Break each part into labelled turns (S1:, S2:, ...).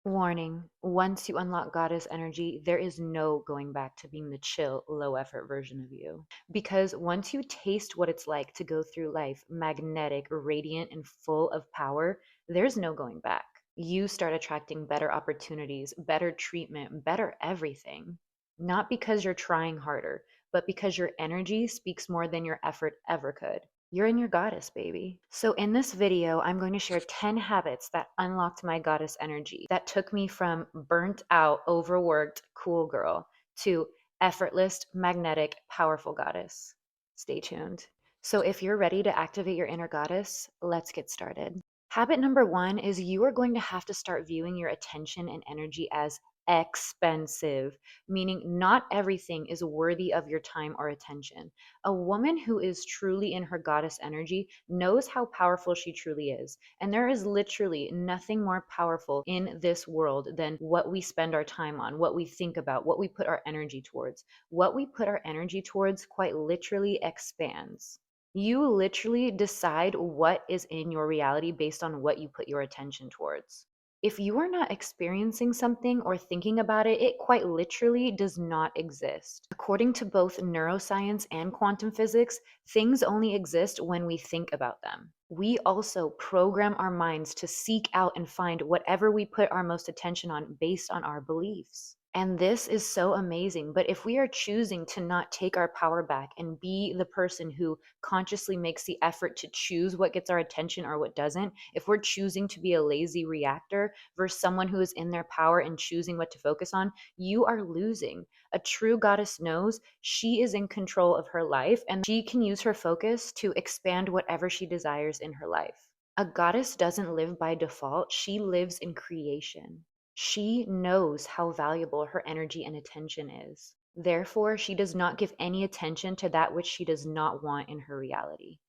S1: Warning, once you unlock goddess energy, there is no going back to being the chill, low effort version of you. Because once you taste what it's like to go through life magnetic, radiant, and full of power, there's no going back. You start attracting better opportunities, better treatment, better everything. Not because you're trying harder, but because your energy speaks more than your effort ever could. You're in your goddess, baby. So, in this video, I'm going to share 10 habits that unlocked my goddess energy, that took me from burnt out, overworked, cool girl to effortless, magnetic, powerful goddess. Stay tuned. So, if you're ready to activate your inner goddess, let's get started. Habit number one is you are going to have to start viewing your attention and energy as expensive, meaning not everything is worthy of your time or attention. A woman who is truly in her goddess energy knows how powerful she truly is. And there is literally nothing more powerful in this world than what we spend our time on, what we think about, what we put our energy towards. What we put our energy towards quite literally expands. You literally decide what is in your reality based on what you put your attention towards. If you are not experiencing something or thinking about it, it quite literally does not exist. According to both neuroscience and quantum physics, things only exist when we think about them. We also program our minds to seek out and find whatever we put our most attention on based on our beliefs. And this is so amazing. But if we are choosing to not take our power back and be the person who consciously makes the effort to choose what gets our attention or what doesn't, if we're choosing to be a lazy reactor versus someone who is in their power and choosing what to focus on, you are losing. A true goddess knows she is in control of her life and she can use her focus to expand whatever she desires in her life. A goddess doesn't live by default, she lives in creation. She knows how valuable her energy and attention is. Therefore, she does not give any attention to that which she does not want in her reality.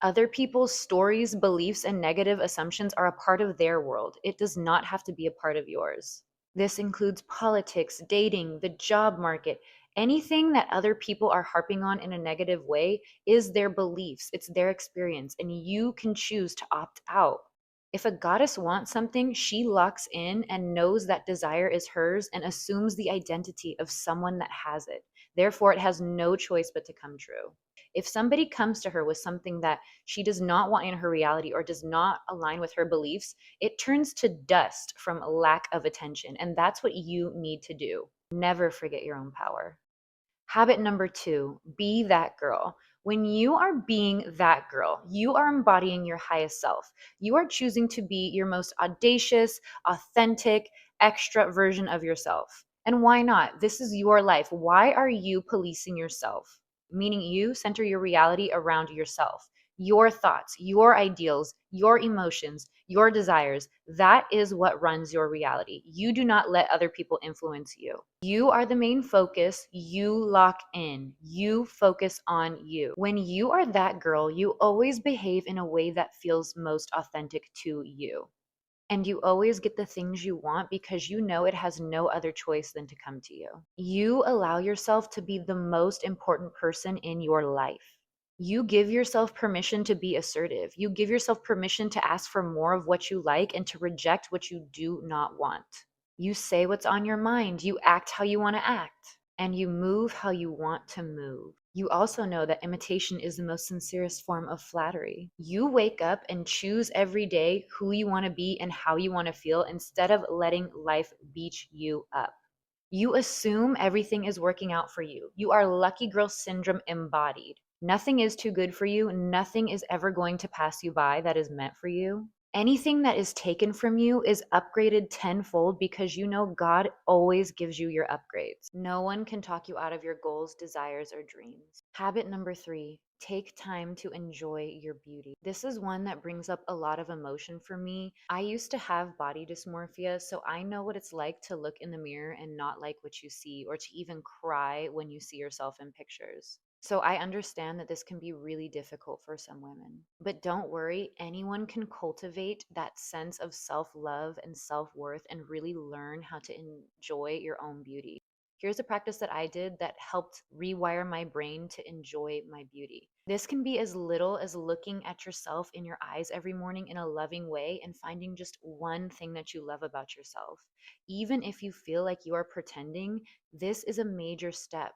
S1: Other people's stories, beliefs, and negative assumptions are a part of their world. It does not have to be a part of yours. This includes politics, dating, the job market. Anything that other people are harping on in a negative way is their beliefs, it's their experience, and you can choose to opt out. If a goddess wants something, she locks in and knows that desire is hers and assumes the identity of someone that has it. Therefore, it has no choice but to come true. If somebody comes to her with something that she does not want in her reality or does not align with her beliefs, it turns to dust from lack of attention. And that's what you need to do. Never forget your own power. Habit number two, be that girl. When you are being that girl, you are embodying your highest self. You are choosing to be your most audacious, authentic, extra version of yourself. And why not? This is your life. Why are you policing yourself? Meaning you center your reality around yourself, your thoughts, your ideals, your emotions, your desires. That is what runs your reality. You do not let other people influence you. You are the main focus. You lock in. You focus on you. When you are that girl, you always behave in a way that feels most authentic to you. And you always get the things you want because you know it has no other choice than to come to you. You allow yourself to be the most important person in your life. You give yourself permission to be assertive. You give yourself permission to ask for more of what you like and to reject what you do not want. You say what's on your mind. You act how you want to act. And you move how you want to move. You also know that imitation is the most sincerest form of flattery. You wake up and choose every day who you want to be and how you want to feel instead of letting life beat you up. You assume everything is working out for you. You are lucky girl syndrome embodied. Nothing is too good for you. Nothing is ever going to pass you by that is meant for you. Anything that is taken from you is upgraded tenfold because you know God always gives you your upgrades. No one can talk you out of your goals, desires, or dreams. Habit number three, take time to enjoy your beauty. This is one that brings up a lot of emotion for me. I used to have body dysmorphia, so I know what it's like to look in the mirror and not like what you see, or to even cry when you see yourself in pictures. So I understand that this can be really difficult for some women. But don't worry, anyone can cultivate that sense of self love and self worth and really learn how to enjoy your own beauty. Here's a practice that I did that helped rewire my brain to enjoy my beauty. This can be as little as looking at yourself in your eyes every morning in a loving way and finding just one thing that you love about yourself. Even if you feel like you are pretending, this is a major step.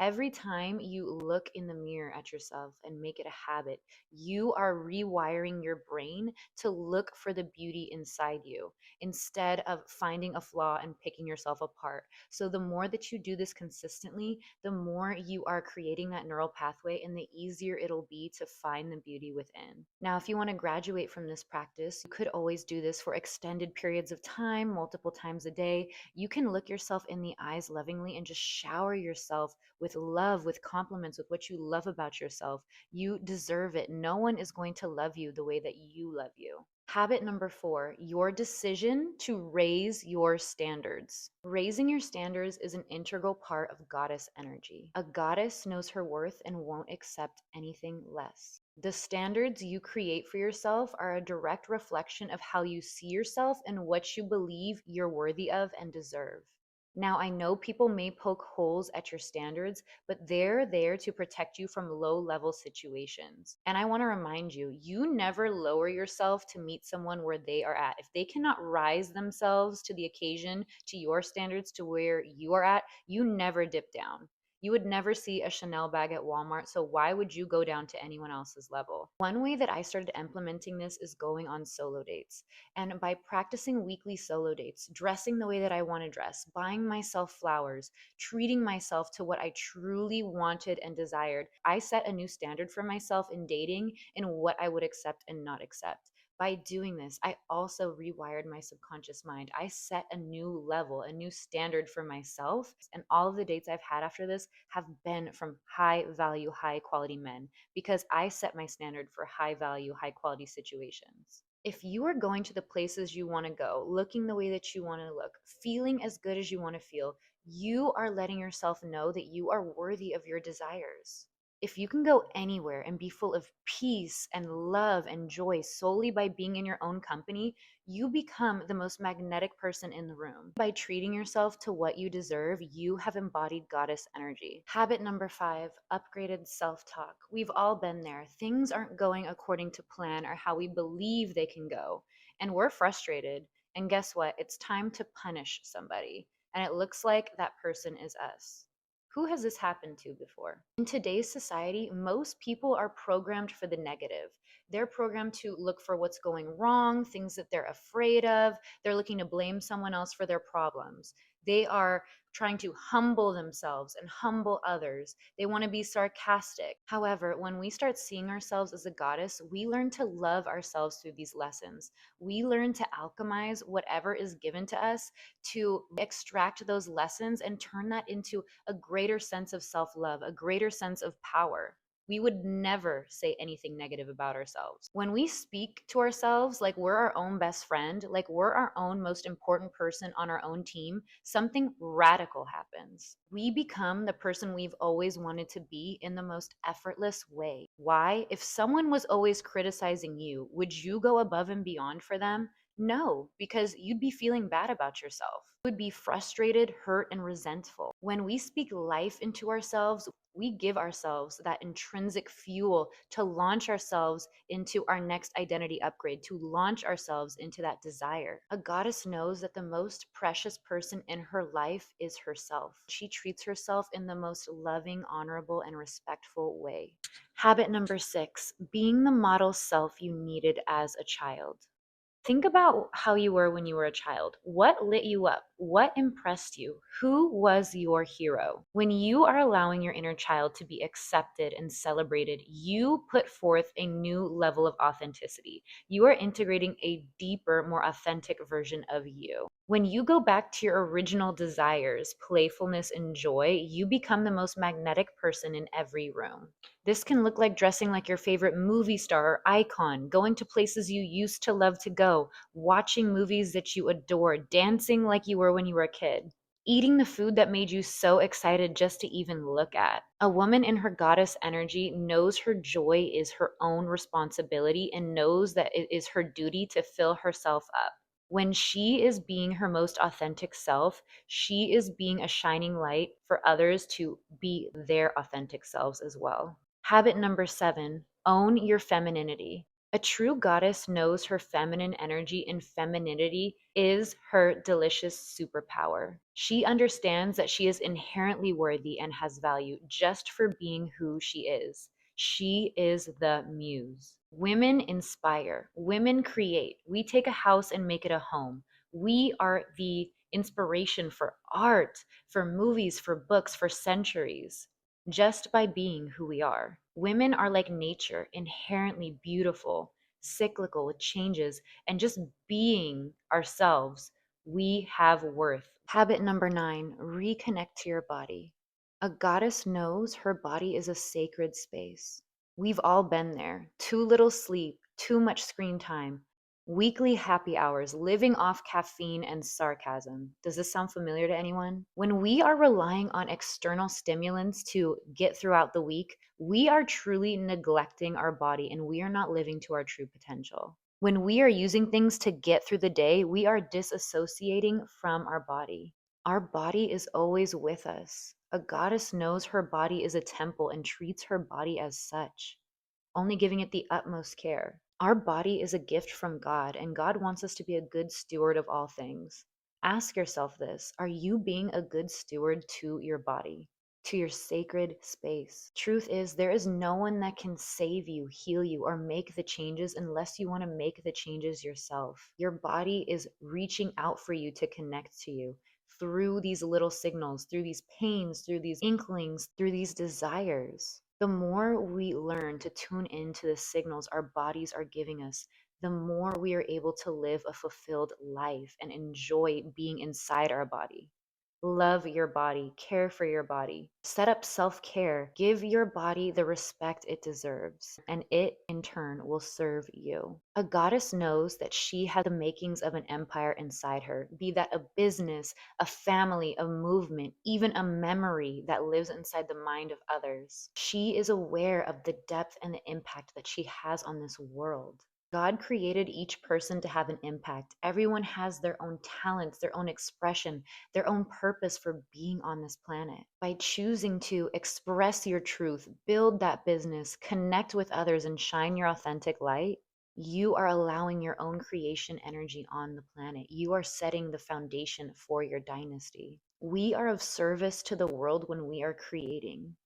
S1: Every time you look in the mirror at yourself and make it a habit, you are rewiring your brain to look for the beauty inside you instead of finding a flaw and picking yourself apart. So, the more that you do this consistently, the more you are creating that neural pathway and the easier it'll be to find the beauty within. Now, if you want to graduate from this practice, you could always do this for extended periods of time, multiple times a day. You can look yourself in the eyes lovingly and just shower yourself with love, with compliments, with what you love about yourself. You deserve it. No one is going to love you the way that you love you. Habit number 4, your decision to raise your standards. Raising your standards is an integral part of goddess energy. A goddess knows her worth and won't accept anything less. The standards you create for yourself are a direct reflection of how you see yourself and what you believe you're worthy of and deserve. Now, I know people may poke holes at your standards, but they're there to protect you from low level situations. And I want to remind you, you never lower yourself to meet someone where they are at. If they cannot rise themselves to the occasion, to your standards, to where you are at, you never dip down. You would never see a Chanel bag at Walmart, so why would you go down to anyone else's level? One way that I started implementing this is going on solo dates. And by practicing weekly solo dates, dressing the way that I want to dress, buying myself flowers, treating myself to what I truly wanted and desired, I set a new standard for myself in dating and what I would accept and not accept. By doing this, I also rewired my subconscious mind. I set a new level, a new standard for myself. And all of the dates I've had after this have been from high value, high quality men because I set my standard for high value, high quality situations. If you are going to the places you want to go, looking the way that you want to look, feeling as good as you want to feel, you are letting yourself know that you are worthy of your desires. If you can go anywhere and be full of peace and love and joy solely by being in your own company, you become the most magnetic person in the room. By treating yourself to what you deserve, you have embodied goddess energy. Habit number 5, upgraded self talk. We've all been there. Things aren't going according to plan or how we believe they can go. And we're frustrated. And guess what? It's time to punish somebody. And it looks like that person is us. Who has this happened to before? In today's society, most people are programmed for the negative. They're programmed to look for what's going wrong, things that they're afraid of. They're looking to blame someone else for their problems. They are trying to humble themselves and humble others. They want to be sarcastic. However, when we start seeing ourselves as a goddess, we learn to love ourselves through these lessons. We learn to alchemize whatever is given to us, to extract those lessons and turn that into a greater sense of self love, a greater sense of power. We would never say anything negative about ourselves. When we speak to ourselves like we're our own best friend, like we're our own most important person on our own team, something radical happens. We become the person we've always wanted to be in the most effortless way. Why? If someone was always criticizing you, would you go above and beyond for them? No, because you'd be feeling bad about yourself. You would be frustrated, hurt, and resentful. When we speak life into ourselves, we give ourselves that intrinsic fuel to launch ourselves into our next identity upgrade, to launch ourselves into that desire. A goddess knows that the most precious person in her life is herself. She treats herself in the most loving, honorable, and respectful way. Habit number 6, being the model self you needed as a child. Think about how you were when you were a child. What lit you up? What impressed you? Who was your hero? When you are allowing your inner child to be accepted and celebrated, you put forth a new level of authenticity. You are integrating a deeper, more authentic version of you. When you go back to your original desires, playfulness, and joy, you become the most magnetic person in every room. This can look like dressing like your favorite movie star or icon, going to places you used to love to go, watching movies that you adore, dancing like you were when you were a kid, eating the food that made you so excited just to even look at. A woman in her goddess energy knows her joy is her own responsibility and knows that it is her duty to fill herself up. When she is being her most authentic self, she is being a shining light for others to be their authentic selves as well. Habit number 7, own your femininity. A true goddess knows her feminine energy, and femininity is her delicious superpower. She understands that she is inherently worthy and has value just for being who she is. She is the muse. Women inspire, women create. We take a house and make it a home. We are the inspiration for art, for movies, for books, for centuries, just by being who we are. Women are like nature, inherently beautiful, cyclical with changes, and just being ourselves, we have worth. Habit number 9, reconnect to your body. A goddess knows her body is a sacred space. We've all been there. Too little sleep, too much screen time, weekly happy hours, living off caffeine and sarcasm. Does this sound familiar to anyone? When we are relying on external stimulants to get throughout the week, we are truly neglecting our body and we are not living to our true potential. When we are using things to get through the day, we are disassociating from our body. Our body is always with us. A goddess knows her body is a temple and treats her body as such, only giving it the utmost care. Our body is a gift from God, and God wants us to be a good steward of all things. Ask yourself this: are you being a good steward to your body, to your sacred space? Truth is, there is no one that can save you, heal you, or make the changes unless you want to make the changes yourself. Your body is reaching out for you to connect to you through these little signals, through these pains, through these inklings, through these desires. The more we learn to tune into the signals our bodies are giving us, the more we are able to live a fulfilled life and enjoy being inside our body. Love your body, care for your body, set up self care, give your body the respect it deserves, and it in turn will serve you. A goddess knows that she has the makings of an empire inside her, be that a business, a family, a movement, even a memory that lives inside the mind of others. She is aware of the depth and the impact that she has on this world. God created each person to have an impact. Everyone has their own talents, their own expression, their own purpose for being on this planet. By choosing to express your truth, build that business, connect with others, and shine your authentic light, you are allowing your own creation energy on the planet. You are setting the foundation for your dynasty. We are of service to the world when we are creating.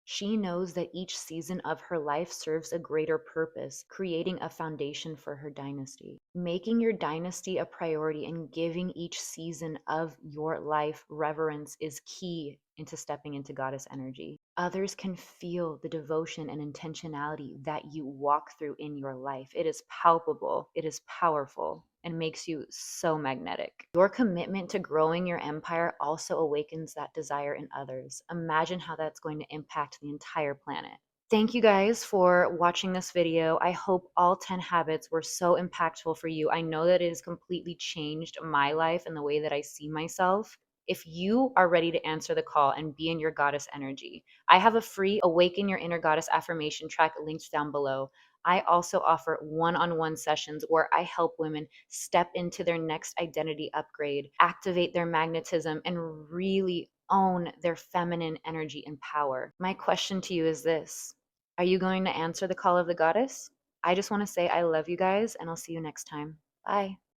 S1: She knows that each season of her life serves a greater purpose, creating a foundation for her dynasty. Making your dynasty a priority and giving each season of your life reverence is key into stepping into goddess energy. Others can feel the devotion and intentionality that you walk through in your life. It is palpable, it is powerful, and makes you so magnetic. Your commitment to growing your empire also awakens that desire in others. Imagine how that's going to impact the entire planet. Thank you guys for watching this video. I hope all 10 habits were so impactful for you. I know that it has completely changed my life and the way that I see myself. If you are ready to answer the call and be in your goddess energy, I have a free Awaken Your Inner Goddess affirmation track linked down below. I also offer one-on-one sessions where I help women step into their next identity upgrade, activate their magnetism, and really own their feminine energy and power. My question to you is this: are you going to answer the call of the goddess? I just want to say I love you guys, and I'll see you next time. Bye.